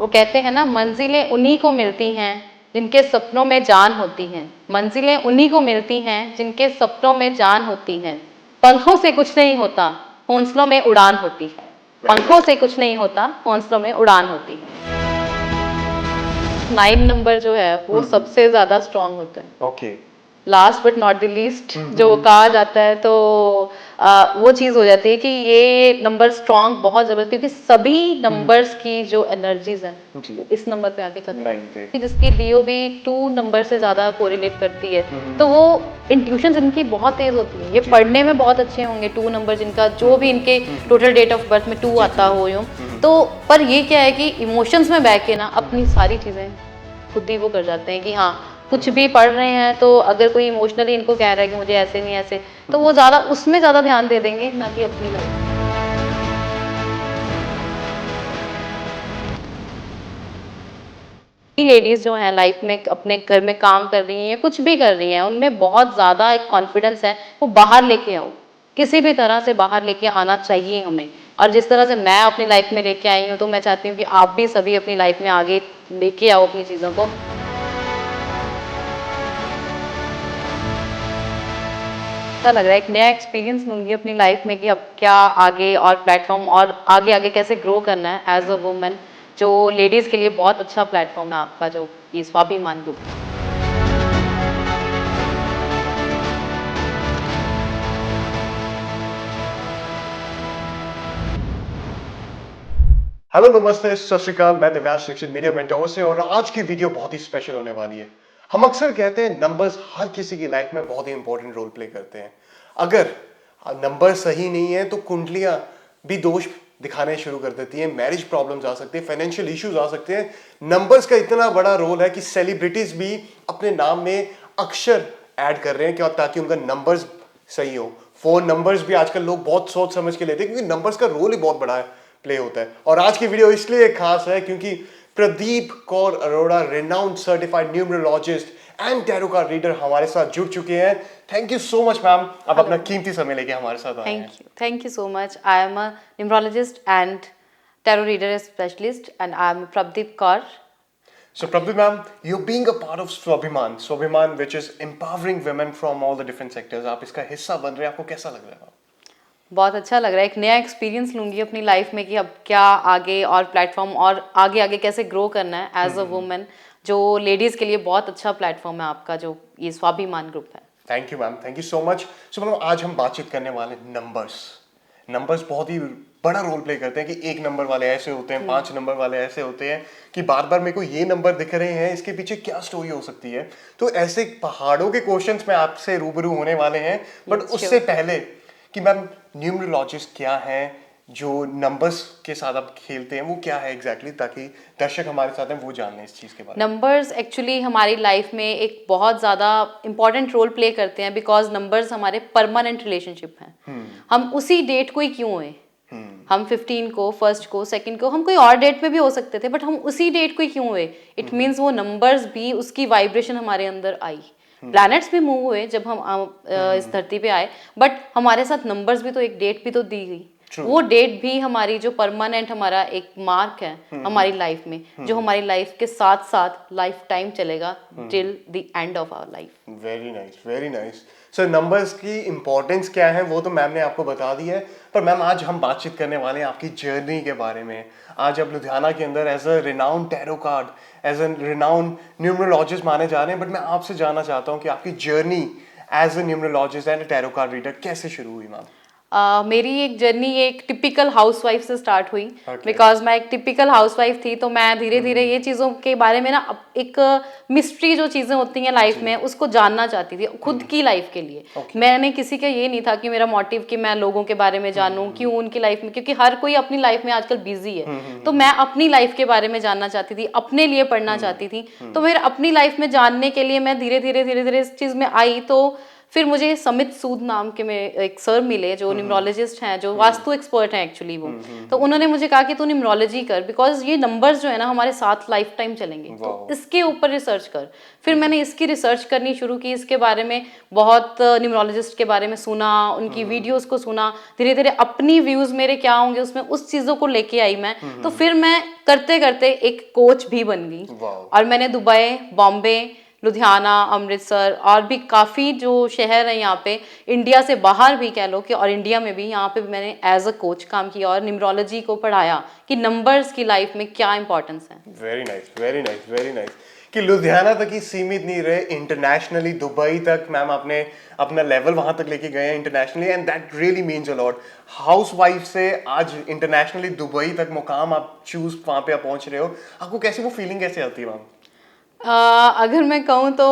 वो कहते हैं ना, मंजिलें उन्हीं को मिलती हैं जिनके सपनों में जान होती है। मंजिलें उन्हीं को मिलती हैं जिनके सपनों में जान होती है। पंखों से कुछ नहीं होता, हौसलों में उड़ान होती है। पंखों से कुछ नहीं होता, हौसलों में उड़ान होती है। 9 नंबर जो है वो सबसे ज्यादा स्ट्रांग होता है। Okay. Last but not the least जो कहा जाता है, तो वो चीज हो जाती है कि ये नंबर स्ट्रांग बहुत जबरदस्त, क्योंकि सभी नंबर्स की जो एनर्जीज हैं इस नंबर पे आके खत्म है। जिसकी डीओबी 2 नंबर से ज्यादा कोरिलेट करती है, तो वो इंट्यूशंस इनकी बहुत तेज होती है। ये पढ़ने में बहुत अच्छे होंगे 2 नंबर जिनका, जो भी इनके टोटल डेट ऑफ बर्थ में 2 आता हो यूं तो। पर ये क्या है कि इमोशंस में बह के ना अपनी सारी चीजें खुद ही वो कर जाते हैं कि हाँ, कुछ भी पढ़ रहे हैं तो अगर कोई इमोशनली इनको कह रहा है कि मुझे ऐसे नहीं ऐसे, तो वो ज्यादा उसमें ज्यादा ध्यान दे देंगे ना कि अपनी लाइफ। लेडीज जो है लाइफ में अपने घर में काम कर रही हैं या कुछ भी कर रही हैं, उनमें बहुत ज्यादा एक कॉन्फिडेंस है, वो बाहर लेके आओ, किसी भी तरह से बाहर लेके आना चाहिए हमें। और जिस तरह से मैं अपनी लाइफ में लेके आई हूँ, तो मैं चाहती हूँ कि आप भी सभी अपनी लाइफ में आगे लेके आओ अपनी चीजों को। अच्छा लग रहा है, एक नया एक्सपीरियंस लूंगी अपनी लाइफ में कि अब क्या आगे और प्लेटफॉर्म और आगे आगे कैसे ग्रो करना है एज अ वुमेन, जो लेडीज के लिए बहुत अच्छा प्लेटफॉर्म है आपका जो ये स्वाभिमान ग्रुप। हेलो, नमस्ते, सत श्री अकाल। मैं दिव्यांश दीक्षित, मीडिया मेंटोर से, और आज की वीडियो बहुत ही स्पेशल होने वाली है। हम अक्सर कहते हैं नंबर्स हर किसी की लाइफ में बहुत ही इंपॉर्टेंट रोल प्ले करते हैं। अगर नंबर सही नहीं है तो कुंडलियां भी दोष दिखाने शुरू कर देती हैं, मैरिज प्रॉब्लम्स आ सकती है, फाइनेंशियल इश्यूज आ सकते हैं। नंबर्स का इतना बड़ा रोल है कि सेलिब्रिटीज भी अपने नाम में अक्षर ऐड कर रहे हैं क्यों, ताकि उनका नंबर्स सही हो। फोन नंबर्स भी आजकल लोग बहुत सोच समझ के लेते हैं, क्योंकि नंबर्स का रोल ही बहुत बड़ा है, प्ले होता है। और आज की वीडियो इसलिए खास है क्योंकि Pradeep Kaur Arora, renowned certified numerologist and tarot card reader, हमारे साथ जुड़ चुके हैं। Thank you so much ma'am, आप अपना कीमती समय लेके हमारे साथ आए हैं। Thank you so much. I am a numerologist and tarot reader specialist and I am Pradeep Kaur. So Prabhu ma'am, you being a part of Swabhiman which is empowering women from all the different sectors, आप इसका हिस्सा बन रहे हैं, आपको कैसा लग रहा है? बहुत अच्छा लग रहा है, एक नया एक्सपीरियंस लूंगी अपनी लाइफ में कि अब क्या आगे और प्लेटफॉर्म और आगे आगे कैसे ग्रो करना है एज अ वुमेन, जो लेडीज के लिए बहुत अच्छा प्लेटफॉर्म है आपका जो ये स्वाभिमान ग्रुप है। Thank you ma'am, thank you so much. So ma'am, आज हम बातचीत करने वाले नंबर्स बहुत ही बड़ा रोल प्ले करते हैं कि 1 नंबर वाले ऐसे होते हैं, 5 नंबर वाले ऐसे होते हैं कि बार बार मेरे को ये नंबर दिख रहे हैं, इसके पीछे क्या स्टोरी हो सकती है। तो ऐसे पहाड़ों के क्वेश्चंस में आपसे रूबरू होने वाले हैं। बट उससे पहले कि मैम, न्यूमरोलॉजिस्ट क्या है, जो नंबर्स के साथ आप खेलते हैं, वो क्या है एग्जैक्टली, ताकि दर्शक हमारे साथ हैं वो जान लें इस चीज के बारे में। नंबर्स एक्चुअली हमारी लाइफ में एक बहुत ज़्यादा इंपॉर्टेंट रोल प्ले करते हैं, बिकॉज नंबर्स हमारे परमानेंट रिलेशनशिप हैं। हम उसी डेट को ही क्यों हुए, हम 15 को, फर्स्ट को, सेकंड को, हम कोई और डेट में भी हो सकते थे, बट हम उसी डेट को ही क्यों हुए। इट मीन्स वो नंबर्स भी, उसकी वाइब्रेशन हमारे अंदर आई। प्लैनेट्स भी मूव हुए जब हम इस धरती पे आए, बट हमारे साथ नंबर्स भी तो, एक डेट भी तो दी गई। वो डेट भी हमारी जो परमानेंट हमारा एक मार्क है हमारी लाइफ में, जो हमारी लाइफ के साथ साथ लाइफ टाइम चलेगा till the end of our life. Very nice, very nice. Sir, numbers की इंपॉर्टेंस क्या है वो तो मैम ने आपको बता दी है, पर मैम आज हम बातचीत करने वाले हैं आपकी जर्नी के बारे में। आज आप लुधियाना के अंदर as a renowned tarot card, as a renowned numerologist माने जा रहे हैं। बट मैं आपसे जानना चाहता हूँ कि आपकी journey as a numerologist and tarot card reader कैसे शुरू हुई मैम? मेरी एक जर्नी एक टिपिकल हाउसवाइफ से स्टार्ट हुई, बिकॉज मैं एक टिपिकल हाउसवाइफ थी। तो मैं धीरे धीरे ये चीज़ों के बारे में ना एक मिस्ट्री जो चीज़ें होती हैं लाइफ में, उसको जानना चाहती थी खुद की लाइफ के लिए। मैंने किसी का ये नहीं था कि मेरा मोटिव कि मैं लोगों के बारे में जानूं क्यों उनकी लाइफ में, क्योंकि हर कोई अपनी लाइफ में आजकल बिजी है। तो मैं अपनी लाइफ के बारे में जानना चाहती थी, अपने लिए पढ़ना चाहती थी। तो मेरे अपनी लाइफ में जानने के लिए मैं धीरे धीरे इस चीज़ में आई। तो फिर मुझे समित सूद नाम के में एक सर मिले जो न्यूमरोलॉजिस्ट हैं, जो वास्तु एक्सपर्ट हैं एक्चुअली वो। तो उन्होंने मुझे कहा कि तू न्यूमरोलॉजी कर, बिकॉज ये नंबर्स जो है ना हमारे साथ लाइफ टाइम चलेंगे, तो इसके ऊपर रिसर्च कर। फिर मैंने इसकी रिसर्च करनी शुरू की, इसके बारे में बहुत न्यूमरोलॉजिस्ट के बारे में सुना, उनकी वीडियोस को सुना, धीरे धीरे अपनी व्यूज मेरे क्या होंगे उसमें उस चीज़ों को लेके आई मैं। तो फिर मैं करते करते एक कोच भी बन गई, और मैंने दुबई, बॉम्बे, लुधियाना, अमृतसर और भी काफ़ी जो शहर हैं यहाँ पे, इंडिया से बाहर भी कह लो कि, और इंडिया में भी, यहाँ पे भी मैंने एज अ कोच काम किया और न्यूमरोलॉजी को पढ़ाया कि नंबर्स की लाइफ में क्या इंपॉर्टेंस है। Very nice, very nice, very nice. कि लुधियाना तक ही सीमित नहीं रहे, इंटरनेशनली दुबई तक मैम आपने अपना लेवल वहां तक लेके गए हैं internationally, and that really means a lot. Housewife से आज इंटरनेशनली दुबई तक मुकाम आप चूज, वहां पे आप पहुंच रहे हो, आपको कैसी वो फीलिंग कैसे आती है मैम? अगर मैं कहूँ तो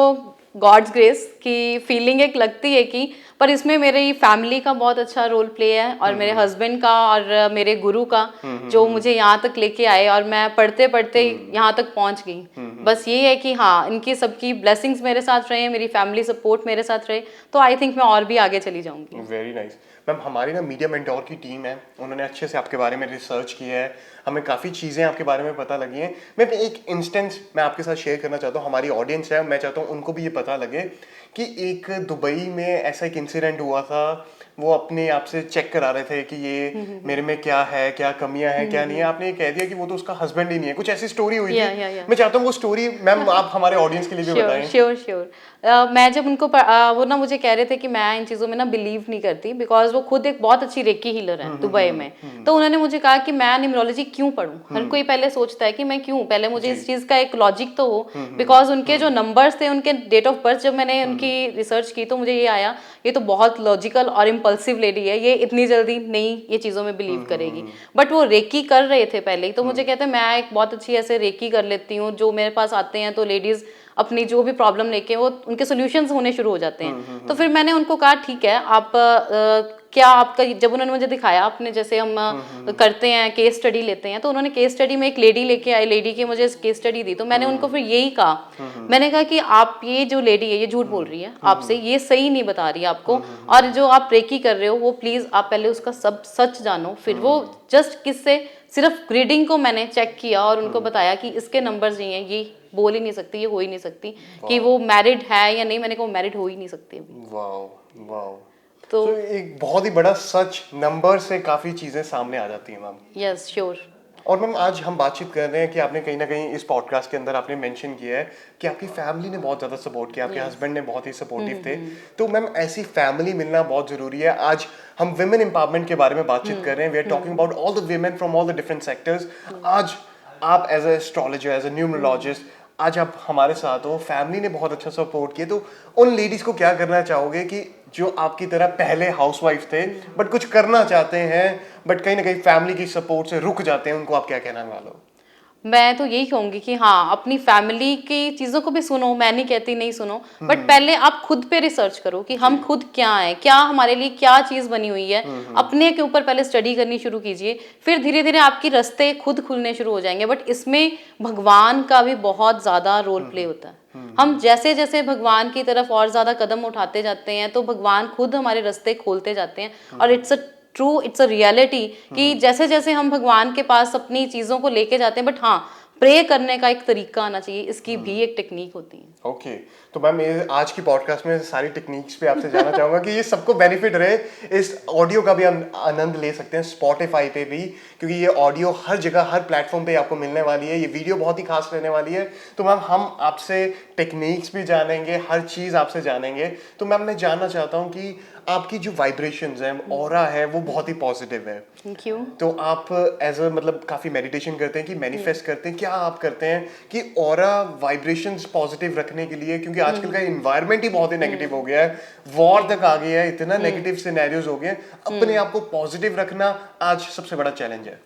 गॉड्स ग्रेस की फीलिंग एक लगती है कि, पर इसमें मेरी फैमिली का बहुत अच्छा रोल प्ले है, और मेरे हस्बैंड का और मेरे गुरु का, जो मुझे यहाँ तक लेके आए और मैं पढ़ते पढ़ते यहाँ तक पहुँच गई। बस ये है कि हाँ, इनकी सबकी ब्लेसिंग्स मेरे साथ रहे, मेरी फैमिली सपोर्ट मेरे साथ रहे, तो आई थिंक मैं और भी आगे चली जाऊँगी। Very nice ma'am. हमारी ना मीडिया मेंटोर की टीम है, उन्होंने अच्छे से आपके बारे में रिसर्च किया है, हमें काफ़ी चीज़ें आपके बारे में पता लगी हैं। मैं एक इंस्टेंस मैं आपके साथ शेयर करना चाहता हूँ, हमारी ऑडियंस है, मैं चाहता हूँ उनको भी ये पता लगे कि एक दुबई में ऐसा एक इंसिडेंट हुआ था, वो अपने आप से चेक करा रहे थे कि ये मेरे में क्या है, क्या कमियां हैं, क्या नहीं है। आपने ये कह दिया कि वो तो उसका हस्बैंड ही नहीं है, कुछ ऐसी स्टोरी हुई थी। मैं चाहता हूँ वो स्टोरी मैम आप हमारे ऑडियंस के लिए भी बताएं। Sure sure. मैं जब उनको वो ना मुझे कह रहे थे कि मैं इन चीज़ों में ना बिलीव नहीं करती, बिकॉज वो खुद एक बहुत अच्छी रेकी हीलर है दुबई में। तो उन्होंने मुझे कहा कि मैं न्यूमरोलॉजी क्यों पढूं, हर कोई पहले सोचता है कि मैं क्यों, पहले मुझे इस चीज़ का एक लॉजिक तो हो, बिकॉज उनके जो नंबर्स थे, उनके डेट ऑफ बर्थ, जब मैंने उनकी रिसर्च की तो मुझे ये आया, ये तो बहुत लॉजिकल और इम्पल्सिव लेडी है, ये इतनी जल्दी नहीं ये चीज़ों में बिलीव करेगी। बट वो रेकी कर रहे थे पहले ही, तो मुझे कहते हैं मैं एक बहुत अच्छी ऐसे रेकी कर लेती हूँ, जो मेरे पास आते हैं तो लेडीज़ अपनी जो भी प्रॉब्लम लेके वो उनके सॉल्यूशंस होने शुरू हो जाते हैं। तो फिर मैंने उनको कहा ठीक है, आप क्या आपका, जब उन्होंने मुझे दिखाया अपने, जैसे हम करते हैं केस स्टडी लेते हैं, तो उन्होंने केस स्टडी में एक लेडी लेके आई, लेडी की मुझे केस स्टडी दी, तो मैंने उनको फिर यही कहा, मैंने कहा कि आप, ये जो लेडी है ये झूठ बोल रही है आपसे, ये सही नहीं बता रही आपको, और जो आप रेकी कर रहे हो वो प्लीज आप पहले उसका सब सच जानो। फिर वो जस्ट किससे, सिर्फ रीडिंग को मैंने चेक किया और उनको बताया कि इसके नंबर्स नहीं है, ये बोल ही नहीं सकती, ये हो ही नहीं सकती कि वो मैरिड है या नहीं। मैंने कहा मैरिड हो ही नहीं सकती अभी। Wow wow. तो एक बहुत ही बड़ा सच, नंबर से काफी चीजें सामने आ जाती हैं मैम। Yes sure. और मैम आज हम बातचीत कर रहे हैं कि आपने कहीं ना कहीं इस पॉडकास्ट के अंदर आपने मेंशन किया है कि आपकी फैमिली ने बहुत ज़्यादा सपोर्ट किया, आपके हस्बैंड ने बहुत ही सपोर्टिव थे। तो मैम ऐसी फैमिली मिलना बहुत ज़रूरी है। आज हम विमेन एम्पावरमेंट के बारे में बातचीत कर रहे हैं, we are talking about all the women from all the different sectors. आज आप as a astrologer, as a numerologist, आज आप हमारे साथ हो, फैमिली ने बहुत अच्छा सपोर्ट किया, तो उन लेडीज को क्या करना चाहोगे कि जो आपकी तरह पहले हाउसवाइफ थे बट कुछ करना चाहते हैं बट कहीं ना कहीं फैमिली की सपोर्ट से रुक जाते हैं, उनको आप क्या कहना वाले हो? मैं तो यही कहूंगी कि हाँ, अपनी फैमिली की चीज़ों को भी सुनो, मैं नहीं कहती नहीं सुनो, बट पहले आप खुद पे रिसर्च करो कि हम खुद क्या हैं, क्या हमारे लिए क्या चीज़ बनी हुई है, अपने के ऊपर पहले स्टडी करनी शुरू कीजिए, फिर धीरे धीरे आपके रास्ते खुद खुलने शुरू हो जाएंगे। बट इसमें भगवान का भी बहुत ज़्यादा रोल प्ले होता है। हम जैसे जैसे भगवान की तरफ और ज़्यादा कदम उठाते जाते हैं तो भगवान खुद हमारे रास्ते खोलते जाते हैं, और it's a true, it's a reality कि जैसे जैसे हम भगवान के पास अपनी चीज़ों को लेके जाते हैं, बट हाँ, प्रे करने का एक तरीका आना चाहिए, इसकी भी एक टेक्निक होती है। ओके तो मैम ये आज की पॉडकास्ट में सारी टेक्निक्स पे आपसे जानना चाहूंगा कि ये सबको बेनिफिट रहे, इस ऑडियो का भी हम आनंद ले सकते हैं स्पॉटिफाई पे भी, क्योंकि ये ऑडियो हर जगह हर प्लेटफॉर्म पे आपको मिलने वाली है, ये वीडियो बहुत ही खास रहने वाली है। तो मैम हम आपसे टेक्निक्स भी जानेंगे, हर चीज़ आपसे जानेंगे। तो मैम मैं जानना चाहता हूँ कि आपकी जो वाइब्रेशंस हैं, ऑरा है, वो बहुत ही पॉजिटिव है। Thank you. तो आप एज अ मतलब काफी मेडिटेशन करते हैं कि मैनिफेस्ट करते हैं, क्या आप करते हैं कि ऑरा वाइब्रेशंस पॉजिटिव रखने के लिए, क्योंकि आजकल का एनवायरनमेंट ही बहुत ही नेगेटिव हो गया है, वॉर तक आ गया है, इतना नेगेटिव सिनेरियोज हो गए हैं, अपने आप को पॉजिटिव रखना आज सबसे बड़ा चैलेंज है।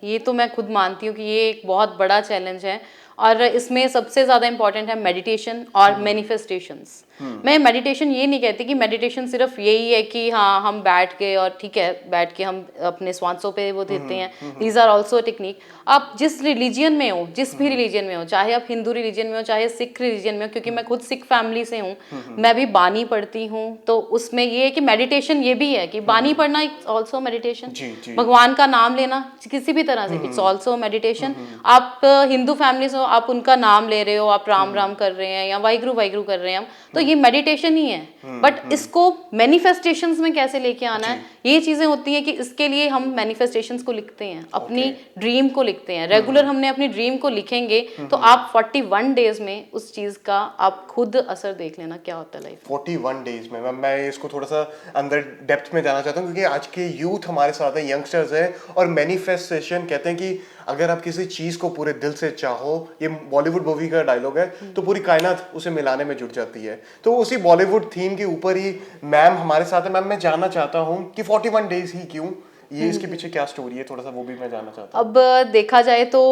ये तो मैं खुद मानती हूँ कि ये एक बहुत बड़ा चैलेंज है, और इसमें सबसे ज़्यादा इंपॉर्टेंट है मेडिटेशन और मैनिफेस्टेशंस। मैं मेडिटेशन ये नहीं कहती कि मेडिटेशन सिर्फ यही है कि हाँ हम बैठ के और ठीक है बैठ के हम अपने श्वासों पे वो देते हैं, दीज आर ऑल्सो टेक्निक। आप जिस रिलीजियन में हो, जिस भी रिलीजियन में हो, चाहे आप हिंदू रिलीजन में हो चाहे सिख रिलीजन में हो, क्योंकि मैं खुद सिख फैमिली से हूँ, मैं भी बानी पढ़ती हूँ, तो उसमें ये है कि मेडिटेशन ये भी है कि बानी पढ़ना इट्स ऑल्सो मेडिटेशन, भगवान का नाम लेना किसी भी तरह से इट्स ऑल्सो मेडिटेशन। आप हिंदू फैमिली से हो, आप उनका नाम ले रहे हो, आप राम राम कर रहे हैं या वाहिगुरु वाहिगुरु कर रहे हैं हम, तो ये मेडिटेशन ही है। बट इसको मैनिफेस्टेशंस में कैसे लेके आना है, ये चीजें होती हैं कि इसके लिए हम मैनिफेस्टेशंस को लिखते हैं, अपनी ड्रीम को लिखते हैं। रेगुलर हमने अपनी ड्रीम को लिखेंगे तो आप 41 डेज में उस चीज का आप खुद असर देख लेना क्या होता है लाइफ। 41 डेज में मैम, मैं इसको थोड़ा सा अंदर डेप्थ में जाना चाहता हूँ, क्योंकि आज के यूथ हमारे साथ है, यंगस्टर्स हैं, और मैनिफेस्टेशन कहते हैं कि अगर आप किसी चीज को पूरे दिल से चाहो, ये बॉलीवुड मूवी का डायलॉग है, तो पूरी कायनात उसे मिलाने में जुट जाती है। तो उसी बॉलीवुड थीम के ऊपर ही मैम हमारे साथ है। मैम मैं जानना चाहता हूँ कि 41 डेज ही क्यों, ये इसके पीछे क्या स्टोरी है, थोड़ा सा वो भी मैं जानना चाहता हूँ। अब देखा जाए तो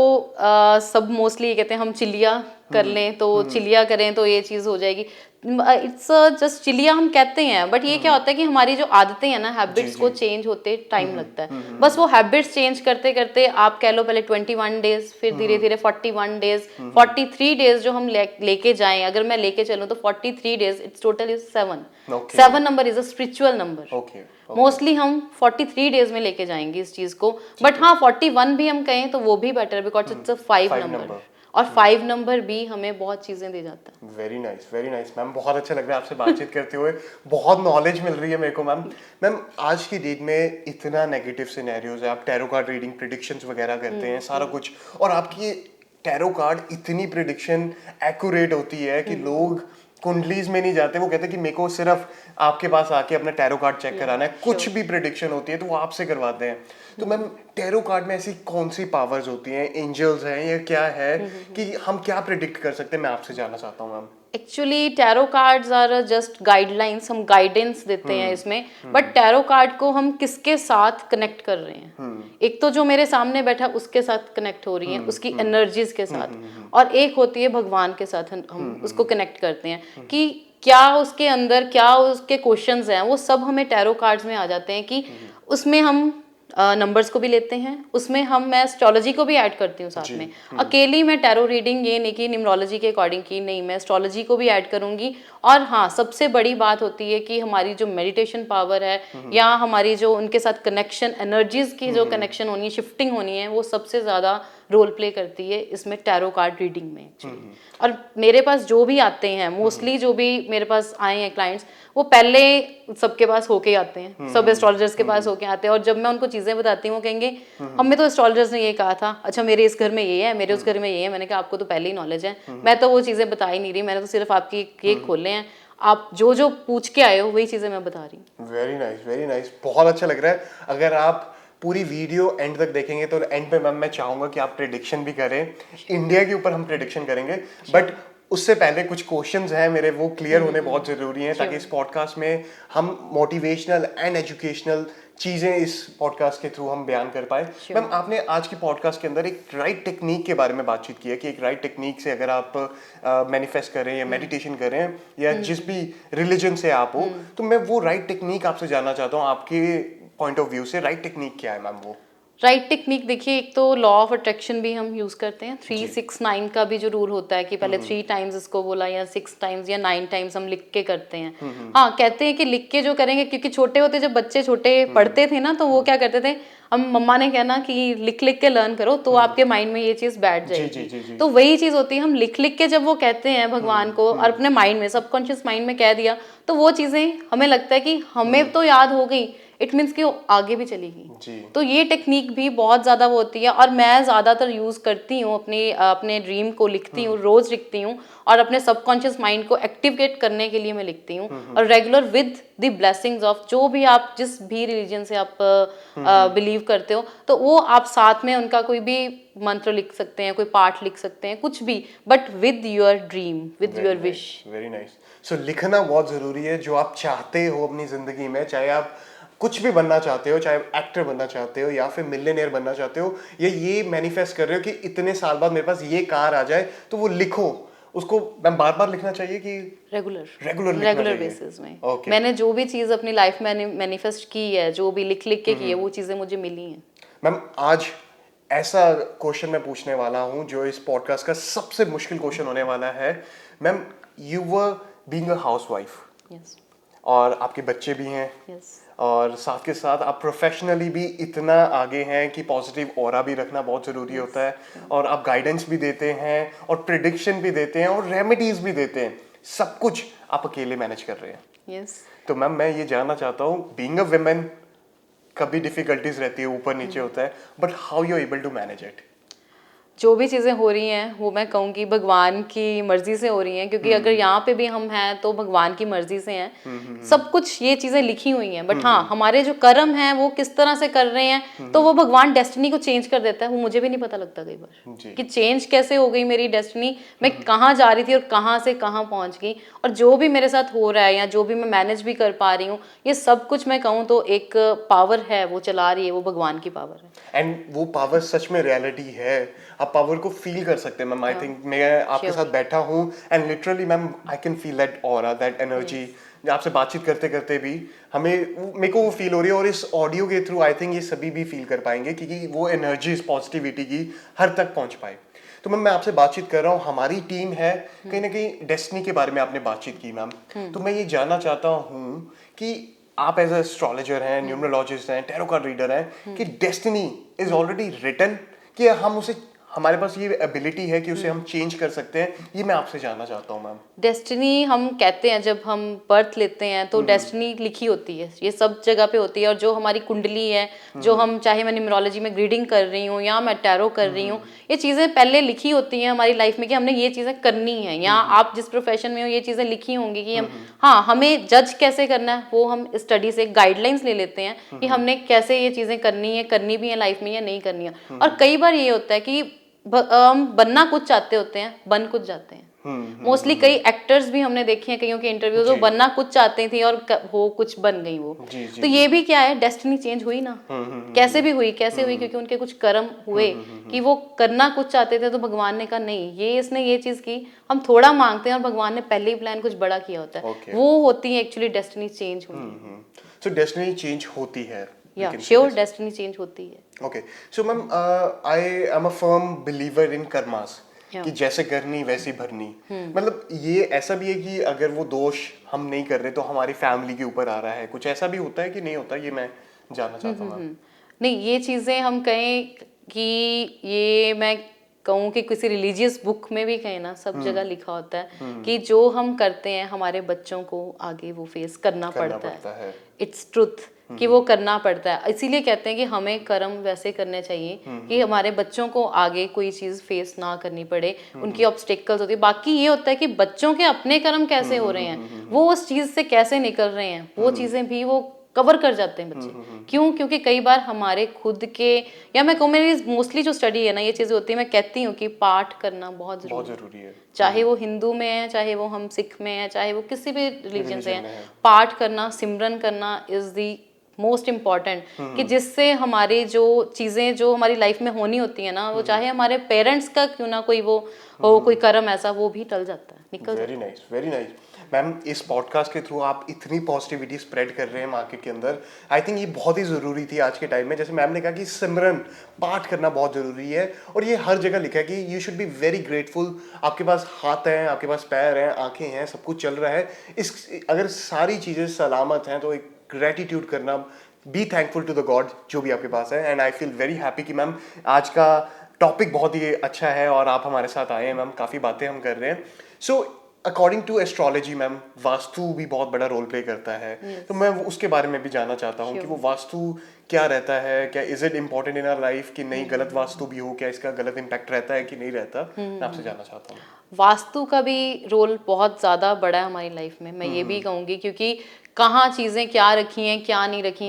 सब मोस्टली ये कहते हैं हम चिलिया कर लें, तो चिलिया करें तो ये चीज़ हो जाएगी। इट्स जस्ट चिलिया हम कहते हैं, बट ये क्या होता है कि हमारी जो आदतें हैं ना, हैबिट्स को चेंज होते टाइम लगता है। बस वो हैबिट्स चेंज करते करते आप कह लो पहले 21 डेज, फिर धीरे धीरे 41 डेज, 43 डेज जो हम लेके जाएं, अगर मैं लेके चलूँ तो 43 days, it's total is 7। 7 number is a spiritual number. Mostly हम 43 डेज में लेके जाएंगे इस चीज को, बट हाँ 41 भी हम कहें तो वो भी बेटर है, बिकॉज इट्स अ 5 नंबर, और 5 नंबर भी हमें बहुत चीजें दे जाता है। वेरी नाइस मैम, बहुत अच्छा लग रहा है आपसे बातचीत करते हुए, बहुत नॉलेज मिल रही है मेरे को मैम। मैम आज की डेट में इतना नेगेटिव सिनेरियोज है, आप टैरो कार्ड रीडिंग प्रेडिक्शंस वगैरह करते हैं सारा कुछ, और आपकी टैरो कार्ड इतनी प्रेडिक्शन एक्यूरेट होती है कि लोग कुंडलीज में नहीं जाते, वो कहते हैं कि मेरे को सिर्फ आपके पास आके अपना टैरो कार्ड चेक कराना है, कुछ भी प्रेडिक्शन होती है तो वो आपसे करवाते हैं। तो मैम टैरो कार्ड में ऐसी कौन सी पावर्स होती हैं, एंजल्स हैं या क्या है कि हम क्या प्रेडिक्ट कर सकते हैं, मैं आपसे जानना चाहता हूँ ma'am. Actually tarot cards are just guidelines, हम गाइडेंस देते हैं इसमें, बट टैरो कार्ड को हम किसके साथ कनेक्ट कर रहे हैं, एक तो जो मेरे सामने बैठा उसके साथ कनेक्ट हो रही है, उसकी एनर्जीज के साथ, और एक होती है भगवान के साथ हम उसको कनेक्ट करते हैं कि क्या उसके अंदर क्या उसके क्वेश्चंस हैं, वो सब हमें टैरो कार्ड्स में आ जाते हैं कि उसमें हम नंबर्स को भी लेते हैं, उसमें मैं एस्ट्रोलॉजी को भी ऐड करती हूँ साथ में। अकेली मैं टैरो रीडिंग ये नहीं कि न्यूमरोलॉजी के अकॉर्डिंग की, नहीं, मैं एस्ट्रोलॉजी को भी ऐड करूँगी। और हाँ, सबसे बड़ी बात होती है कि हमारी जो मेडिटेशन पावर है या हमारी जो उनके साथ कनेक्शन, एनर्जीज की जो कनेक्शन होनी है, शिफ्टिंग होनी है, वो सबसे ज़्यादा रोल प्ले करती है इसमें टैरो कार्ड रीडिंग में एक्चुअली। और मेरे पास जो भी आते हैं, मोस्टली जो भी मेरे पास आए हैं क्लाइंट्स, वो पहले सबके पास होके आते हैं, सब एस्ट्रोलॉजर्स के पास होके आते हैं, और जब मैं उनको चीज़ें बताती हूँ वो कहेंगे हमें तो एस्ट्रोलॉजर्स ने ये कहा था, अच्छा मेरे इस घर में ये है, मेरे उस घर में ये है। मैंने कहा आपको तो पहले ही नॉलेज है, मैं तो वो चीज़ें बता ही नहीं रही, मैंने तो सिर्फ आपकी केक खोले हैं, आप जो जो पूछ के आए हो वही चीज़ें मैं बता रही हूँ। वेरी नाइस, बहुत अच्छा लग रहा है। अगर आप पूरी वीडियो एंड तक देखेंगे तो एंड पे मैम मैं चाहूंगा कि आप प्रेडिक्शन भी करें, इंडिया के ऊपर हम प्रेडिक्शन करेंगे, बट उससे पहले कुछ क्वेश्चंस हैं मेरे, वो क्लियर होने बहुत जरूरी हैं, ताकि इस पॉडकास्ट में हम मोटिवेशनल एंड एजुकेशनल चीजें इस पॉडकास्ट के थ्रू हम बयान कर पाए। मैम आपने आज की पॉडकास्ट के अंदर एक राइट टेक्निक के बारे में बातचीत की है कि एक राइट टेक्निक से अगर आप मैनिफेस्ट करें या मेडिटेशन करें या जिस भी रिलीजन से आप हो, तो मैं वो राइट टेक्निक आपसे जानना चाहता हूँ, आपके पॉइंट ऑफ व्यू से राइट टेक्निक क्या है मैम? वो राइट टेक्निक देखिए, एक तो लॉ ऑफ अट्रैक्शन भी हम यूज करते हैं, 3-6-9 का भी जो रूल होता है कि पहले 3 टाइम्स इसको बोला या 6 टाइम्स या 9 टाइम्स हम लिख के करते हैं। हाँ, कहते हैं कि लिख के जो करेंगे, क्योंकि छोटे होते जब बच्चे छोटे पढ़ते थे ना, तो वो क्या करते थे, हम मम्मा ने कहना कि लिख लिख के लर्न करो तो आपके माइंड में ये चीज बैठ जाएगी। तो वही चीज होती है, हम लिख लिख के जब वो कहते हैं भगवान को और अपने माइंड में, सबकॉन्शियस माइंड में कह दिया, तो वो चीजें हमें लगता है कि हमें तो याद हो गई, इट मीन्स कि वो आगे भी चलेगी। तो ये टेक्निक भी बहुत ज़्यादा वो होती है, और मैं ज़्यादातर यूज़ करती हूँ अपने ड्रीम को लिखती हूँ, रोज़ लिखती हूँ, और अपने सबकॉन्शियस माइंड को एक्टिवेट करने के लिए मैं लिखती हूँ, और regular with the blessings of जो भी आप जिस भी रिलीजन से आप बिलीव करते हो, तो वो आप साथ में उनका कोई भी मंत्र लिख सकते हैं, कोई पाठ लिख सकते हैं, कुछ भी, but with your dream, with your wish. Very nice. So लिखना बहुत ज़रूरी है, जो आप चाहते हो अपनी ज़िंदगी में, चाहे आप कुछ भी बनना चाहते हो, चाहे एक्टर बनना चाहते हो या फिर मिलियनेयर बनना चाहते हो, या ये मैनिफेस्ट कर रहे हो कि इतने साल बाद मेरे पास ये कार आ जाए, तो वो लिखो उसको। मैम बार बार लिखना चाहिए कि रेगुलर बेसिस में? Okay. मैंने जो भी चीज अपनी लाइफ में मैनिफेस्ट की है, जो भी लिख लिख के की है, वो चीजें मुझे मिली हैं। मैम आज ऐसा क्वेश्चन मैं पूछने वाला हूं जो इस पॉडकास्ट का सबसे मुश्किल क्वेश्चन होने वाला है। Ma'am, you were being a housewife, yes और आपके बच्चे भी हैं, यस और साथ के साथ आप प्रोफेशनली भी इतना आगे हैं कि पॉजिटिव ऑरा भी रखना बहुत ज़रूरी होता है, और आप गाइडेंस भी देते हैं और प्रिडिक्शन भी देते हैं और रेमेडीज भी देते हैं। सब कुछ आप अकेले मैनेज कर रहे हैं। यस तो मैम मैं ये जानना चाहता हूँ, बीइंग अ वुमेन कभी डिफिकल्टीज रहती है, ऊपर नीचे होता है, but how you able to manage it? जो भी चीज़ें हो रही हैं वो मैं कहूँगी भगवान की मर्जी से हो रही हैं, क्योंकि अगर यहाँ पे भी हम हैं तो भगवान की मर्जी से हैं। सब कुछ ये चीज़ें लिखी हुई हैं, बट हाँ हमारे जो कर्म हैं वो किस तरह से कर रहे हैं, तो वो भगवान डेस्टिनी को चेंज कर देता है। वो मुझे भी नहीं पता लगता कई बार कि चेंज कैसे हो गई मेरी डेस्टिनी, मैं कहाँ जा रही थी और कहाँ से कहाँ पहुँच गई। और जो भी मेरे साथ हो रहा है या जो भी मैं मैनेज भी कर पा रही हूँ, ये सब कुछ मैं कहूँ तो एक पावर है वो चला रही है, वो भगवान की पावर है। एंड वो पावर सच में रियलिटी है, आप पावर को फील कर सकते हैं मैम। आई थिंक मैं आपके साथ बैठा हूँ and literally ma'am I can feel that aura, that energy. आपसे बातचीत करते करते भी मेरे को वो फील हो रही है, और इस ऑडियो के थ्रू आई थिंक ये सभी भी फील कर पाएंगे, क्योंकि वो एनर्जी इस पॉजिटिविटी की हर तक पहुंच पाए। तो मैम मैं आपसे बातचीत कर रहा हूँ, हमारी टीम है, कहीं ना कहीं डेस्टिनी के बारे में आपने बातचीत की मैम। तो मैं ये जानना चाहता हूँ कि आप एज एस्ट्रोलॉजर हैं, न्यूमरोलॉजिस्ट हैं, टैरो कार्ड रीडर हैं, कि डेस्टिनी इज ऑलरेडी रिटन, कि हम उसे, हमारे पास ये एबिलिटी है कि उसे हम चेंज कर सकते हैं? ये मैं आपसे जानना चाहता हूँ मैम। डेस्टिनी हम कहते हैं, जब हम बर्थ लेते हैं तो डेस्टिनी लिखी होती है, ये सब जगह पे होती है। और जो हमारी कुंडली है, जो हम, चाहे मैं न्यूमरोलॉजी में ग्रीडिंग कर रही हूँ या मैं टैरो कर रही हूँ, ये चीज़ें पहले लिखी होती हैं हमारी लाइफ में कि हमने ये चीज़ें करनी है। या आप जिस प्रोफेशन में हो ये चीज़ें लिखी होंगी कि हम, हाँ, हमें जज कैसे करना है वो हम स्टडी से गाइडलाइंस ले लेते हैं कि हमने कैसे ये चीज़ें करनी है, करनी भी है लाइफ में या नहीं करनी है। और कई बार ये होता है कि हम बनना कुछ चाहते होते हैं, बन कुछ जाते हैं। मोस्टली कई एक्टर्स भी हमने देखे हैं, कईयों के इंटरव्यूज, वो बनना कुछ चाहते थी और वो कुछ बन गई वो। तो ये भी क्या है, डेस्टिनी चेंज हुई ना। कैसे भी हुई, कैसे हुई? क्योंकि उनके कुछ कर्म हुए कि वो करना कुछ चाहते थे, तो भगवान ने कहा नहीं, ये इसने ये चीज की, हम थोड़ा मांगते हैं और भगवान ने पहले ही प्लान कुछ बड़ा किया होता है। वो होती है एक्चुअली डेस्टिनी चेंज होती है। सो डेस्टिनी चेंज होती है, या श्योर डेस्टिनी चेंज होती है। Okay, so ma'am I am a firm believer in karmas, कि जैसे करनी वैसी भरनी। मतलब ये ऐसा भी है कि अगर वो दोष हम नहीं कर रहे तो हमारी फैमिली के ऊपर आ रहा है, कुछ ऐसा भी होता है कि नहीं होता? ये मैं जानना चाहता हूँ। नहीं, ये चीज़ें हम कहें कि ये मैं कहूँ कि किसी रिलीजियस बुक में भी कहें ना, सब जगह लिखा होता है कि जो हम करते हैं हमारे बच्चों को आगे वो फेस करना पड़ता है। इट्स ट्रुथ कि वो करना पड़ता है। इसीलिए कहते हैं कि हमें कर्म वैसे करने चाहिए कि हमारे बच्चों को आगे कोई चीज़ फेस ना करनी पड़े, उनकी ऑब्स्टेकल्स होती है। बाकी ये होता है कि बच्चों के अपने कर्म कैसे हो रहे हैं, वो उस चीज़ से कैसे निकल रहे हैं, वो चीज़ें भी वो कवर कर जाते हैं बच्चे। क्यों? क्योंकि कई बार हमारे खुद के, या मैं कहूँ मेरी मोस्टली जो स्टडी है ना, ये चीज़ें होती है, मैं कहती हूँ कि पाठ करना बहुत जरूरी है। चाहे वो हिंदू में है, चाहे वो हम सिख में है, चाहे वो किसी भी रिलीजन से है, पाठ करना, सिमरन करना इज दी मोस्ट इम्पॉर्टेंट, कि जिससे हमारी जो चीज़ें जो हमारी लाइफ में होनी होती है ना, वो चाहे हमारे पेरेंट्स का क्यों ना कोई वो हो, कोई कर्म ऐसा, वो भी टल जाता है, निकल जाता है। Very nice, very nice ma'am. इस पॉडकास्ट के थ्रू आप इतनी पॉजिटिविटी स्प्रेड कर रहे हैं मार्केट के अंदर, आई थिंक ये बहुत ही ज़रूरी थी आज के टाइम में। जैसे मैम ने कहा कि सिमरन, पाठ करना बहुत ज़रूरी है, और ये हर जगह लिखा है कि you should be very grateful. आपके पास हाथ हैं, आपके पास पैर हैं, आंखें हैं, सब कुछ चल रहा है। अगर सारी चीज़ें सलामत हैं तो एक ग्रेटिट्यूड करना, be thankful to the god जो भी आपके पास है। And I feel very happy कि मैम आज का टॉपिक बहुत ही अच्छा है और आप हमारे साथ आए हैं मैम, काफ़ी बातें हम कर रहे हैं। So according to astrology ma'am, वास्तु भी बहुत बड़ा रोल प्ले करता है। तो मैं उसके बारे में भी जानना चाहता हूँ कि वो वास्तु क्या रहता है, क्या is it important in our life, कि नहीं गलत वास्तु भी हो, क्या इसका गलत इम्पैक्ट रहता है कि नहीं रहता? मैं आपसे जानना चाहता हूँ। वास्तु का भी रोल बहुत ज़्यादा बड़ा है हमारी लाइफ में, मैं ये भी कहूँगी, क्योंकि कहाँ चीज़ें क्या रखी हैं, क्या नहीं रखी।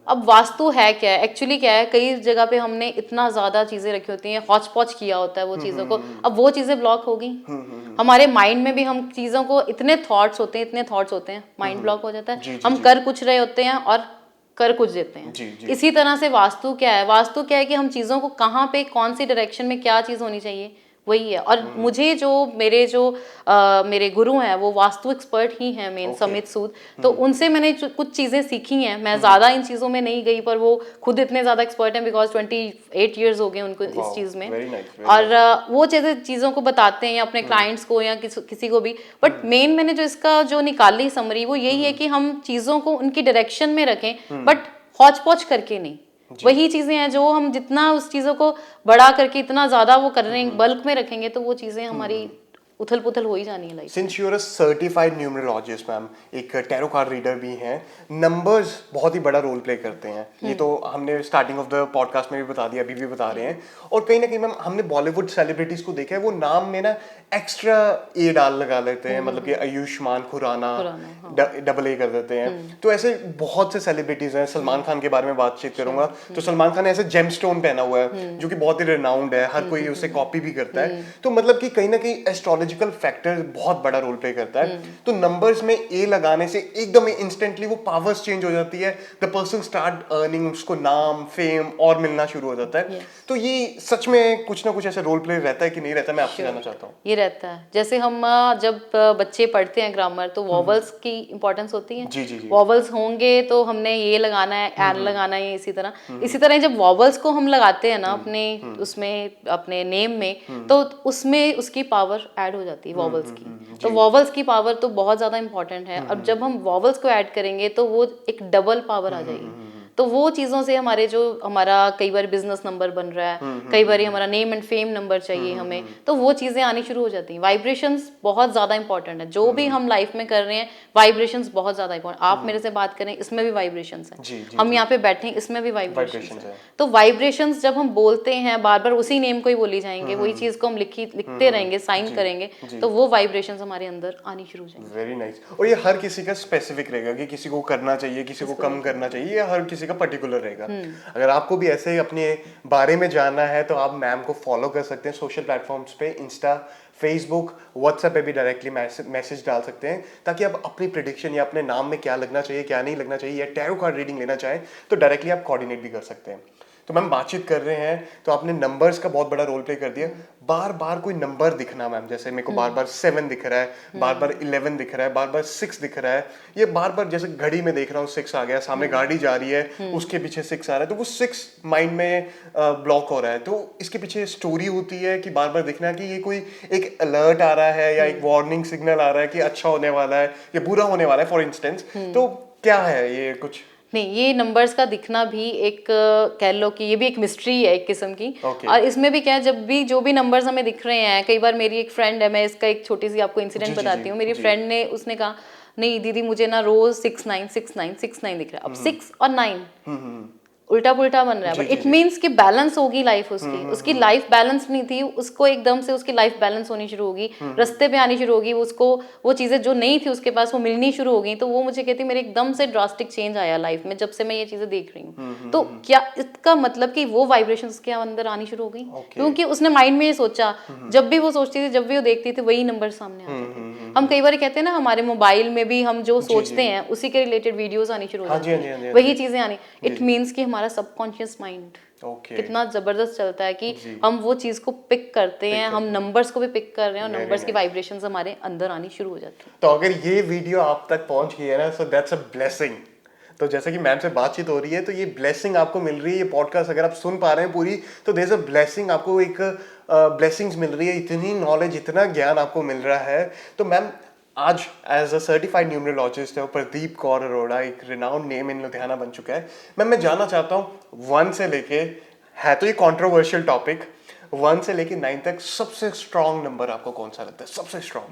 अब वास्तु है क्या है, एक्चुअली क्या है, कई जगह पे हमने इतना ज़्यादा चीज़ें रखी होती हैं, हौच पौच किया होता है वो चीज़ों को, अब वो चीज़ें ब्लॉक हो गई। हमारे माइंड में भी हम चीज़ों को, इतने थॉट्स होते हैं, इतने थॉट्स होते हैं, माइंड ब्लॉक हो जाता है। हम कर कुछ रहे होते हैं और कर कुछ देते हैं। जी, जी। इसी तरह से वास्तु क्या है, वास्तु क्या है कि हम चीज़ों को कहाँ पे कौन सी डायरेक्शन में क्या चीज़ होनी चाहिए वही है। और मुझे जो मेरे गुरु हैं वो वास्तु एक्सपर्ट ही हैं मेन, समित सूद। तो उनसे मैंने कुछ चीज़ें सीखी हैं। मैं ज़्यादा इन चीज़ों में नहीं गई, पर वो खुद इतने ज़्यादा एक्सपर्ट हैं, बिकॉज 28 ईयर्स हो गए उनको इस चीज़ में। Very nice, very और वो चीज़ों को बताते हैं या अपने क्लाइंट्स को या किसी को भी। बट मेन मैंने जो इसका जो निकाली समरी वो यही है कि हम चीज़ों को उनकी डायरेक्शन में रखें, बट हौच पौच करके नहीं। वही चीजें हैं जो हम जितना उस चीजों को बड़ा करके इतना ज्यादा वो कर रहे हैं, बल्क में रखेंगे, तो वो चीजें हमारी उथल पुथल हो ही जानी है life. Since you are a certified numerologist ma'am, एक टैरो कार्ड रीडर भी हैं, नंबर्स बहुत ही बड़ा रोल प्ले करते हैं। ये तो हमने स्टार्टिंग ऑफ द पॉडकास्ट में भी बता दिया, अभी भी बता रहे हैं। और कहीं ना कहीं मैम हमने बॉलीवुड सेलिब्रिटीज को देखा है, वो नाम में ना एक्स्ट्रा ए डाल लगा लेते हैं, मतलब कि आयुष्मान खुराना डबल ए कर देते हैं। तो ऐसे बहुत से सेलिब्रिटीज हैं। सलमान खान के बारे में बातचीत करूंगा तो सलमान खान ने ऐसे जेमस्टोन पहना हुआ है जो कि बहुत ही रिनाउंड है, हर कोई उसे कॉपी भी करता है। तो मतलब कि कहीं ना कहीं एस्ट्रोलॉजिकल फैक्टर बहुत बड़ा रोल प्ले करता है। तो नंबर्स में ए लगाने से एकदम इंस्टेंटली वो पावर्स चेंज हो जाती है, द पर्सन स्टार्ट अर्निंग, उसको नाम फेम और मिलना शुरू हो जाता है। तो ये सच में कुछ ना कुछ ऐसे रोल प्ले रहता है कि नहीं रहता, मैं आपसे जानना चाहता हूँ। ये रहता है। जैसे हम जब बच्चे पढ़ते हैं ग्रामर, तो वॉवल्स की इंपॉर्टेंस होती है। जी जी जी। वॉवल्स होंगे तो हमने ये लगाना है, एन लगाना है, इसी तरह जब वॉवल्स को हम लगाते हैं ना अपने उसमें, अपने नेम में, तो उसमें उसकी पावर ऐड हो जाती है वॉवल्स की। तो वॉवल्स की पावर तो बहुत ज्यादा इंपॉर्टेंट है। अब जब हम वॉवल्स को ऐड करेंगे तो वो एक डबल पावर आ जाएगी। तो वो चीज़ों से हमारा कई बार बिजनेस नंबर बन रहा है, कई बार हमारा नेम एंड फेम नंबर चाहिए हमें, तो वो चीज़ें आनी शुरू हो जाती हैं। वाइब्रेशंस बहुत ज़्यादा इंपॉर्टेंट है। जो भी हम लाइफ में कर रहे हैं, वाइब्रेशंस बहुत ज़्यादा इंपॉर्टेंट। आप मेरे से बात करें, इसमें भी वाइब्रेशंस हैं। हम यहाँ पे बैठे हैं, इसमें भी वाइब्रेशंस हैं। तो वाइब्रेशंस जब हम बोलते हैं, बार बार उसी नेम को ही बोली जाएंगे, वही चीज़ को हम लिखते रहेंगे, साइन करेंगे, तो वो वाइब्रेशंस हमारे अंदर आनी शुरू हो जाएंगे। Very nice. और ये हर किसी का स्पेसिफिक रहेगा कि किसी को करना चाहिए, किसी को कम करना चाहिए, या हर किसी का पर्टिकुलर रहेगा। अगर आपको भी ऐसे ही अपने बारे में जानना है तो आप मैम को फॉलो कर सकते हैं सोशल प्लेटफॉर्म्स पे, इंस्टा, फेसबुक, व्हाट्सएप पे भी डायरेक्टली मैसेज डाल सकते हैं, ताकि आप अपनी प्रेडिक्शन या अपने नाम में क्या लगना चाहिए, क्या नहीं लगना चाहिए, या टैरो कार्ड रीडिंग लेना चाहें तो डायरेक्टली आप कोऑर्डिनेट भी कर सकते हैं। तो मैम बातचीत कर रहे हैं तो आपने नंबर्स का बहुत बड़ा रोल प्ले कर दिया। बार बार कोई नंबर दिखना मैम, जैसे मेरे को बार बार 7 दिख रहा है, बार बार 11 दिख रहा है, बार बार 6 दिख रहा है, ये बार बार जैसे घड़ी में देख रहा हूँ 6 आ गया, सामने गाड़ी जा रही है उसके पीछे 6 आ रहा है, तो वो 6 माइंड में ब्लॉक हो रहा है। तो इसके पीछे स्टोरी होती है कि बार बार दिखना कि ये कोई एक अलर्ट आ रहा है या एक वार्निंग सिग्नल आ रहा है कि अच्छा होने वाला है या बुरा होने वाला है फॉर इंस्टेंस, तो क्या है ये कुछ? नहीं, ये नंबर्स का दिखना भी एक कह लो कि ये भी एक मिस्ट्री है एक किस्म की। Okay. और इसमें भी क्या है, जब भी जो भी नंबर्स हमें दिख रहे हैं, कई बार मेरी एक फ्रेंड है, मैं इसका एक छोटी सी आपको इंसिडेंट बताती हूँ। मेरी फ्रेंड ने, उसने कहा नहीं दीदी मुझे ना रोज 696969 दिख रहा है। अब 6 और 9 उल्टा पुल्टा बन रहा है, बट इट मीन्स कि बैलेंस होगी लाइफ उसकी लाइफ बैलेंस नहीं थी, उसको एकदम से उसकी लाइफ बैलेंस होनी शुरू होगी, रास्ते पे आनी शुरू होगी, उसको वो चीजें जो नहीं थी उसके पास वो मिलनी शुरू हो गई। तो वो मुझे कहती मेरे एकदम से ड्रास्टिक चेंज आया लाइफ में जब से मैं ये चीजें देख रही हूँ। तो क्या इसका मतलब कि वो वाइब्रेशन उसके अंदर आनी शुरू हो गई, क्योंकि उसने माइंड में ये सोचा, जब भी वो सोचती थी, जब भी वो देखती थी, वही नंबर सामने आ जाते। हम कई बार कहते हैं ना, हमारे मोबाइल में भी हम जो सोचते हैं उसी के रिलेटेड वीडियोस आनी शुरू हो जाती हैं, वही चीजें आनी। इट मीन्स कि हमारा सबकॉन्शियस माइंड कितना जबरदस्त चलता है कि हम वो चीज को पिक करते हैं, हम नंबर्स को भी पिक कर रहे हैं और नंबर्स की वाइब्रेशंस हमारे अंदर आनी शुरू हो जाती है। तो अगर ये वीडियो आप तक पहुंच गई है ना, सो दैट्स अ ब्लेसिंग। तो जैसे कि मैम से बातचीत हो रही है तो ये ब्लेसिंग आपको मिल रही है। ये पॉडकास्ट अगर आप सुन पा रहे हैं पूरी, तो देयर इज अ ब्लेसिंग, आपको एक ब्लेसिंग्स मिल रही है, इतनी नॉलेज, इतना ज्ञान आपको मिल रहा है। तो मैम आज एज अ सर्टिफाइड न्यूमरोलॉजिस्ट है प्रदीप कौर अरोड़ा, एक रिनाउंड नेम इन लुधियाना बन चुका है। मैं जानना चाहता हूँ 1 से लेके, है तो ये कंट्रोवर्शियल टॉपिक, 1 से लेके 9 तक सबसे स्ट्रॉन्ग नंबर आपको कौन सा लगता है, सबसे स्ट्रॉन्ग?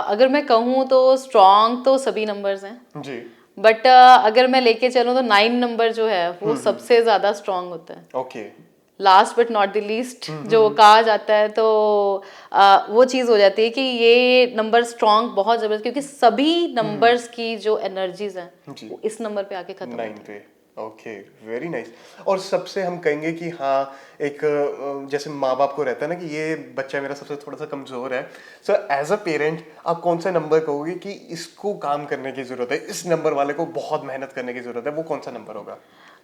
अगर मैं कहूँ तो स्ट्रॉन्ग तो सभी नंबर्स हैं जी, बट अगर मैं लेके चलूँ तो 9 नंबर जो है वो सबसे ज्यादा स्ट्रॉन्ग होता है। Okay. Last but not the least जो कहा जाता है, तो वो चीज हो जाती है कि ये नंबर स्ट्रॉन्ग बहुत जबरदस्त, क्योंकि सभी नंबर्स की जो एनर्जीज हैं वो इस नंबर पे आके खत्म 9 होती पे। है। Okay, very nice. और सबसे हम कहेंगे कि हाँ, एक जैसे माँ बाप को रहता है ना कि ये बच्चा मेरा सबसे थोड़ा सा कमजोर है, सो एज अ पेरेंट आप कौन सा नंबर कहोगे कि इसको काम करने की जरूरत है, इस नंबर वाले को बहुत मेहनत करने की जरूरत है, वो कौन सा नंबर होगा?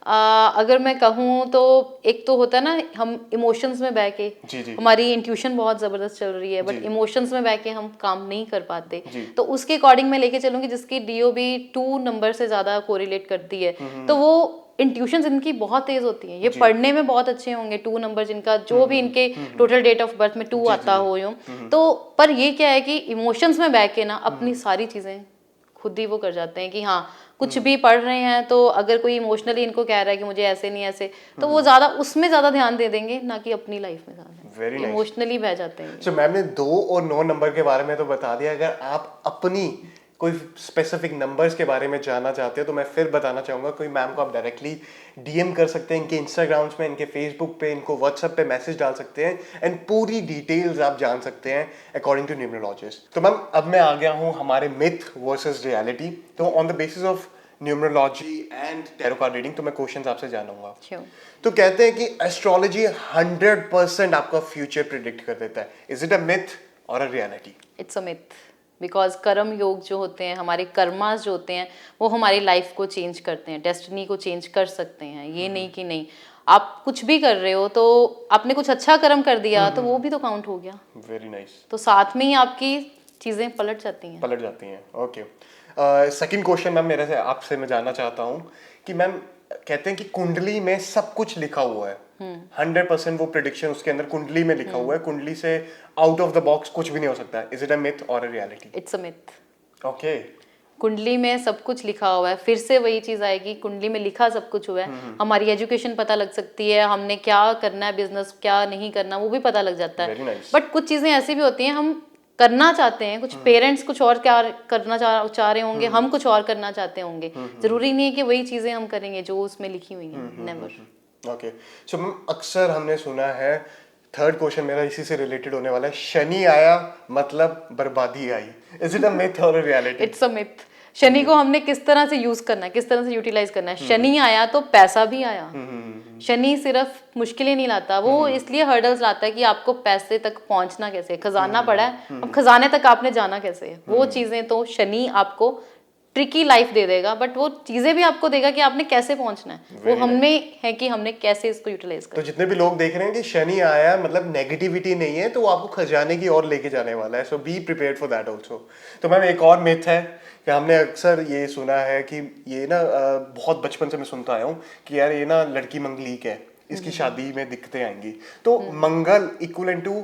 अगर मैं कहूँ तो एक तो होता है ना, हम इमोशंस में बह के, जी जी हमारी इंट्यूशन बहुत ज़बरदस्त चल रही है जी बट इमोशंस में बह के हम काम नहीं कर पाते, जी। तो उसके अकॉर्डिंग मैं लेके चलूंगी जिसकी डीओबी 2 नंबर से ज़्यादा कोरिलेट करती है, तो वो इंट्यूशंस इनकी बहुत तेज होती हैं, ये जी। पढ़ने में बहुत अच्छे होंगे 2 नंबर जिनका जो भी इनके टोटल डेट ऑफ बर्थ में 2 जी आता जी हो यूं, तो पर ये क्या है कि इमोशंस में बह के ना अपनी सारी चीज़ें खुद ही वो कर जाते हैं कि हाँ कुछ भी पढ़ रहे हैं तो अगर कोई इमोशनली इनको कह रहा है कि मुझे ऐसे नहीं ऐसे, तो वो ज्यादा उसमें ज्यादा ध्यान दे देंगे ना कि अपनी लाइफ में वेरी ज्यादा नाइस। इमोशनली बह जाते हैं। सो मैम ने 2 और 9 नंबर के बारे में तो बता दिया, अगर आप अपनी कोई स्पेसिफिक नंबर्स के बारे में जानना चाहते हो तो मैं फिर बताना चाहूंगा, कोई मैम को आप डायरेक्टली डीएम कर सकते हैं, इनके इंस्टाग्राम्स में, इनके फेसबुक पे, इनको व्हाट्सएप पे मैसेज डाल सकते हैं एंड पूरी डिटेल्स आप जान सकते हैं अकॉर्डिंग टू न्यूमरोलॉजिस्ट। तो मैम अब मैं आ गया हूँ हमारे मिथ वर्सेस रियलिटी। तो on the basis of numerology and tarot card reading तो मैं क्वेश्चंस आपसे जानूंगा। Sure. तो कहते हैं कि एस्ट्रोलॉजी 100% आपका फ्यूचर प्रिडिक्ट कर देता है, इज इट अ मिथ और a reality? It's a myth, because कर्म योग जो होते हैं, हमारे कर्मास जो होते हैं, वो हमारी लाइफ को चेंज करते हैं, डेस्टिनी को चेंज कर सकते हैं। ये नहीं कि नहीं, आप कुछ भी कर रहे हो तो आपने कुछ अच्छा कर्म कर दिया तो वो भी तो काउंट हो गया, वेरी नाइस। तो साथ में ही आपकी चीजें पलट जाती हैं। पलट जाती हैं। ओके, सेकंड क्वेश्चन मैम मेरे से आपसे मैं जानना चाहता हूँ कि मैम कहते हैं कि कुंडली में सब कुछ लिखा हुआ है, 100% वो प्रिडिक्शन उसके अंदर कुंडली में लिखा हुआ है, कुंडली से आउट ऑफ द बॉक्स कुछ भी नहीं हो सकता है, इज इट अ मिथ और a reality? It's a myth. Okay. कुंडली में सब कुछ लिखा हुआ है, फिर से वही चीज आएगी, कुंडली में लिखा सब कुछ हुआ है, हमारी एजुकेशन पता लग सकती है, हमने क्या करना है, बिजनेस क्या नहीं करना वो भी पता लग जाता वेरी है। नाइस। बट कुछ चीजें ऐसी भी होती हैं हम करना चाहते हैं, कुछ पेरेंट्स कुछ और क्या करना चाह रहे होंगे, हम कुछ और करना चाहते होंगे, जरूरी नहीं है कि वही चीजें हम करेंगे जो उसमें लिखी हुई हैं, नेवर। ओके, सो मैम अक्सर हमने सुना है, थर्ड क्वेश्चन मेरा इसी से रिलेटेड होने वाला है, शनि आया मतलब बर्बादी आई, इज इट अ मिथ और a reality? It's a myth. Shani को हमने किस तरह से यूज करना है, किस तरह से यूटिलाइज करना है। शनि आया तो पैसा भी आया, शनि सिर्फ मुश्किलें नहीं लाता, वो इसलिए हर्डल्स लाता है कि आपको पैसे तक पहुंचना कैसे है, खजाना पड़ा है, अब खजाने तक आपने जाना कैसे है, वो चीजें तो शनि आपको ट्रिकी लाइफ दे देगा, बट वो चीजें भी आपको देगा कि आपने कैसे पहुंचना है, वो Very हमें है कि हमने कैसे इसको यूटिलाइज तो करना जितने भी लोग देख रहे हैं कि शनि आया मतलब नेगेटिविटी नहीं है, तो वो आपको खजाने की ओर लेके जाने वाला है, so be prepared for that also. तो मैम एक और मिथ है कि हमने अक्सर ये सुना है कि ये ना बहुत बचपन से मैं सुनता आया हूँ कि यार ये ना लड़की मंगलीक है, इसकी शादी में दिक्कतें आएंगी, तो मंगल इक्वल टू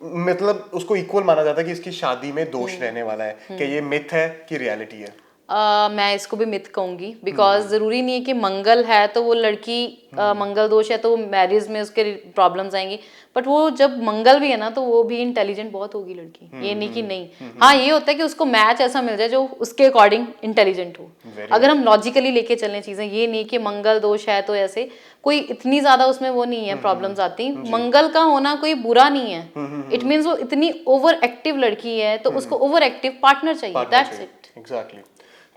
मतलब उसको इक्वल माना जाता है कि इसकी शादी में दोष रहने वाला है, कि ये मिथ है कि रियलिटी है? मैं इसको भी मिथ कहूंगी, बिकॉज जरूरी नहीं है कि मंगल है तो वो लड़की मंगल दोष है तो मैरिज में उसके प्रॉब्लम्स आएंगी, बट वो जब मंगल भी है ना तो वो भी इंटेलिजेंट बहुत होगी लड़की, ये नहीं कि नहीं। हाँ ये होता है कि उसको मैच ऐसा मिल जाए जो उसके अकॉर्डिंग इंटेलिजेंट हो, अगर हम लॉजिकली लेके चलें चीजें, ये नहीं कि मंगल दोष है तो ऐसे कोई इतनी ज्यादा उसमें वो नहीं है, प्रॉब्लम्स आती। मंगल का होना कोई बुरा नहीं है, इट मीन्स वो इतनी ओवर एक्टिव लड़की है तो उसको ओवर एक्टिव पार्टनर चाहिए, दैट्स इट। एग्जैक्टली।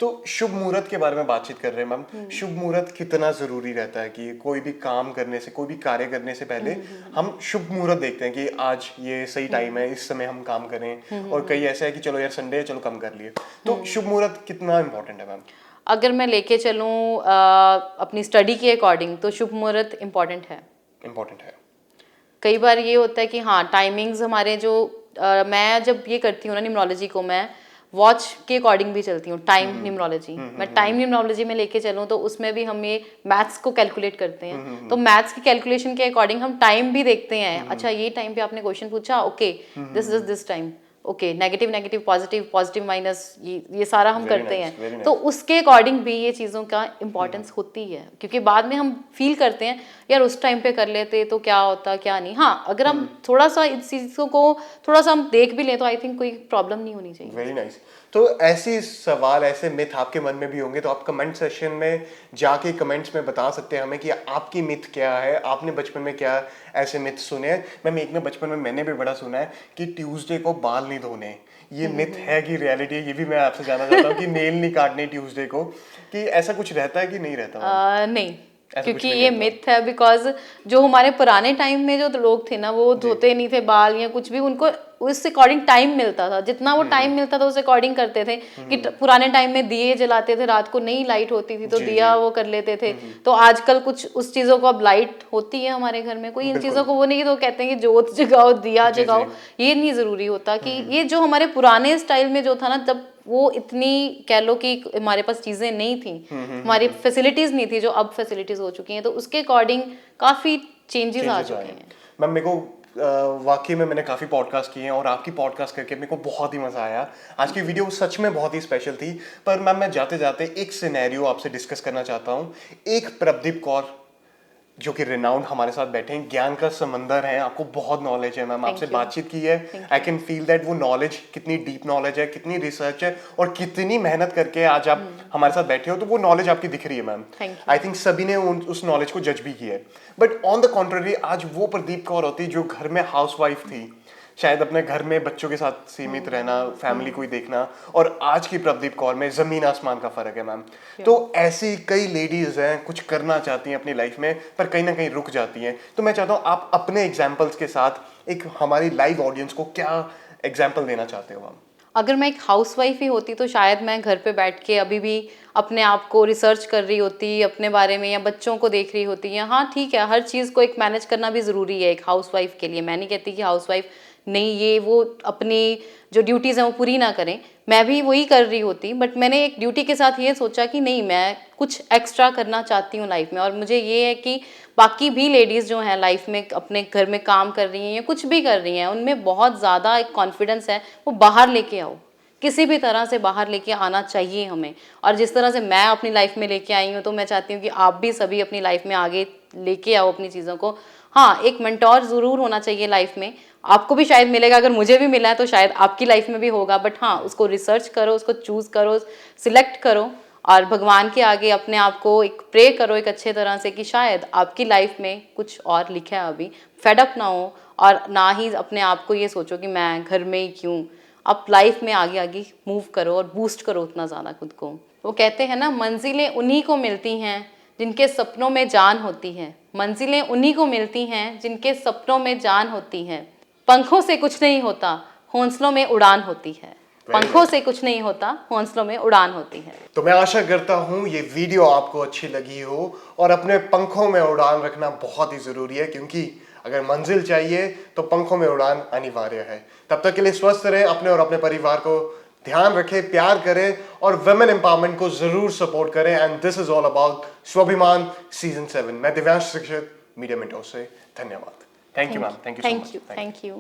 तो शुभ मुहूर्त के बारे में बातचीत कर रहे हैं मैम, शुभ मुहूर्त कितना जरूरी रहता है कि कोई भी काम करने से, कोई भी कार्य करने से पहले हम शुभ मुहूर्त देखते हैं कि आज ये सही टाइम है, इस समय हम काम करें, और कई ऐसा है कि चलो यार संडे है चलो कम कर लिए, तो शुभ मुहूर्त कितना इंपॉर्टेंट है मैम? अगर मैं लेके चलूँ अपनी स्टडी के अकॉर्डिंग तो शुभ मुहूर्त इम्पॉर्टेंट है। इम्पॉर्टेंट है। कई बार ये होता है कि हाँ टाइमिंग्स हमारे जो मैं जब ये करती हूँ ना न्यूमरोलॉजी को, मैं वॉच के अकॉर्डिंग भी चलती हूँ, टाइम न्यूमरोलॉजी। मैं टाइम न्यूमरोलॉजी में लेके चलूँ तो उसमें भी हम ये मैथ्स को कैलकुलेट करते हैं, तो मैथ्स की कैलकुलेशन के अकॉर्डिंग हम टाइम भी देखते हैं। अच्छा ये टाइम पे आपने क्वेश्चन पूछा, okay this time, okay negative negative positive positive minus, ये सारा हम करते हैं, तो उसके अकॉर्डिंग भी ये चीज़ों का इंपॉर्टेंस होती है, क्योंकि बाद में हम फील करते हैं यार उस टाइम पे कर लेते तो क्या होता क्या नहीं। हाँ अगर हम थोड़ा सा इन चीज़ों को थोड़ा सा हम देख भी लें तो आई थिंक कोई प्रॉब्लम नहीं होनी चाहिए। Very nice. तो ऐसे सवाल, ऐसे मिथ आपके मन में भी होंगे, तो आप कमेंट सेशन में जाके कमेंट्स में बता सकते हैं हमें कि आपकी मिथ क्या है, आपने बचपन में क्या ऐसे मिथ सुने हैं। मैम एक में बचपन में मैंने भी बड़ा सुना है कि ट्यूसडे को बाल नहीं धोने, ये मिथ है कि रियलिटी है? ये भी मैं आपसे जानना चाहता हूँ कि नेल नहीं काटने ट्यूसडे को, कि ऐसा कुछ रहता है कि नहीं रहता? नहीं, ऐसा क्योंकि कुछ नहीं ये रहता। मिथ है। बिकॉज जो हमारे पुराने टाइम में जो लोग थे ना, वो धोते नहीं थे बाल या कुछ भी, उनको उस अकॉर्डिंग टाइम मिलता था, जितना वो टाइम मिलता था उस अकॉर्डिंग करते थे। कि पुराने टाइम में दिए जलाते थे, रात को नहीं लाइट होती थी तो जी, दिया जी। वो कर लेते थे। तो आजकल कुछ उस चीजों को, अब लाइट होती है हमारे घर में, कोई इन बिल्कुल। चीजों को वो नहीं कि तो कहते हैं कि जोत जगाओ, दिया जी, जगाओ, जी। ये नहीं जरूरी होता। कि ये जो हमारे पुराने स्टाइल में जो था ना, जब वो इतनी कह लो कि हमारे पास चीजें नहीं थी, हमारी फैसिलिटीज नहीं थी जो अब फैसिलिटीज हो चुकी हैं, तो उसके अकॉर्डिंग काफी चेंजेस आ चुके हैं। मैम मेरे को वाकई में मैंने काफ़ी पॉडकास्ट किए हैं और आपकी पॉडकास्ट करके मेरे को बहुत ही मज़ा आया। आज की वीडियो सच में बहुत ही स्पेशल थी। पर मैम मैं जाते जाते एक सिनेरियो आपसे डिस्कस करना चाहता हूँ। एक प्रदीप कौर जो कि रिनाउंड हमारे साथ बैठे हैं, ज्ञान का समंदर है, आपको बहुत नॉलेज है मैम, आपसे बातचीत की है, आई कैन फील दैट वो नॉलेज कितनी डीप नॉलेज है, कितनी रिसर्च है और कितनी मेहनत करके आज आप हमारे साथ बैठे हो, तो वो नॉलेज आपकी दिख रही है मैम। आई थिंक सभी ने उस नॉलेज को जज भी किया है। बट ऑन द कॉन्ट्ररी आज वो प्रदीप कौर होती जो घर में हाउस वाइफ थी, शायद अपने घर में बच्चों के साथ सीमित रहना, फैमिली को ही देखना, और आज की प्रदीप कौर में जमीन आसमान का फर्क है मैम। तो ऐसी कई लेडीज हैं, कुछ करना चाहती हैं अपनी लाइफ में पर कहीं ना कहीं रुक जाती हैं। तो मैं चाहता हूँ आप अपने एग्जाम्पल्स के साथ एक हमारी लाइव ऑडियंस को क्या एग्जाम्पल देना चाहते हो मैम? अगर मैं एक हाउसवाइफ ही होती तो शायद मैं घर पे बैठ के अभी भी अपने आप को रिसर्च कर रही होती अपने बारे में, या बच्चों को देख रही होती। या हाँ ठीक है, हर चीज़ को एक मैनेज करना भी ज़रूरी है एक हाउसवाइफ के लिए। मैं नहीं कहती कि हाउसवाइफ नहीं, ये वो अपनी जो ड्यूटीज़ हैं वो पूरी ना करें, मैं भी वही कर रही होती। बट मैंने एक ड्यूटी के साथ ये सोचा कि नहीं, मैं कुछ एक्स्ट्रा करना चाहती हूँ लाइफ में। और मुझे ये है कि बाकी भी लेडीज़ जो हैं लाइफ में अपने घर में काम कर रही हैं या कुछ भी कर रही हैं, उनमें बहुत ज़्यादा एक कॉन्फिडेंस है, वो बाहर लेके आओ, किसी भी तरह से बाहर लेके आना चाहिए हमें। और जिस तरह से मैं अपनी लाइफ में लेके आई हूँ, तो मैं चाहती हूँ कि आप भी सभी अपनी लाइफ में आगे लेके आओ अपनी चीज़ों को। हाँ, एक मेंटोर ज़रूर होना चाहिए लाइफ में, आपको भी शायद मिलेगा, अगर मुझे भी मिला है तो शायद आपकी लाइफ में भी होगा। बट हाँ, उसको रिसर्च करो, उसको चूज़ करो, सिलेक्ट करो, और भगवान के आगे अपने आप को एक प्रे करो एक अच्छे तरह से कि शायद आपकी लाइफ में कुछ और लिखा है अभी। फेड अप ना हो, और ना ही अपने आप को ये सोचो कि मैं घर में ही क्यों। आप लाइफ में आगे आगे मूव करो और बूस्ट करो उतना ज़्यादा खुद को। वो कहते हैं ना, मंजिलें उन्हीं को मिलती हैं जिनके सपनों में जान होती है। मंजिलें उन्हीं को मिलती हैं जिनके सपनों में जान होती है। पंखों से कुछ नहीं होता, हौसलों में उड़ान होती है। पंखों से कुछ नहीं होता, हौसलों में उड़ान होती है। तो मैं आशा करता हूँ ये वीडियो आपको अच्छी लगी हो, और अपने पंखों में उड़ान रखना बहुत ही जरूरी है, क्योंकि अगर मंजिल चाहिए तो पंखों में उड़ान अनिवार्य है। तब तक के लिए स्वस्थ रहें, अपने और अपने परिवार को ध्यान रखें, प्यार करें और वुमेन एम्पावरमेंट को जरूर सपोर्ट करें। And this is all about स्वाभिमान सीजन 7। मैं दिव्यांश शिक्षित, मीडिया मिनटों से। धन्यवाद। Thank you ma'am, thank you so much. Thank you.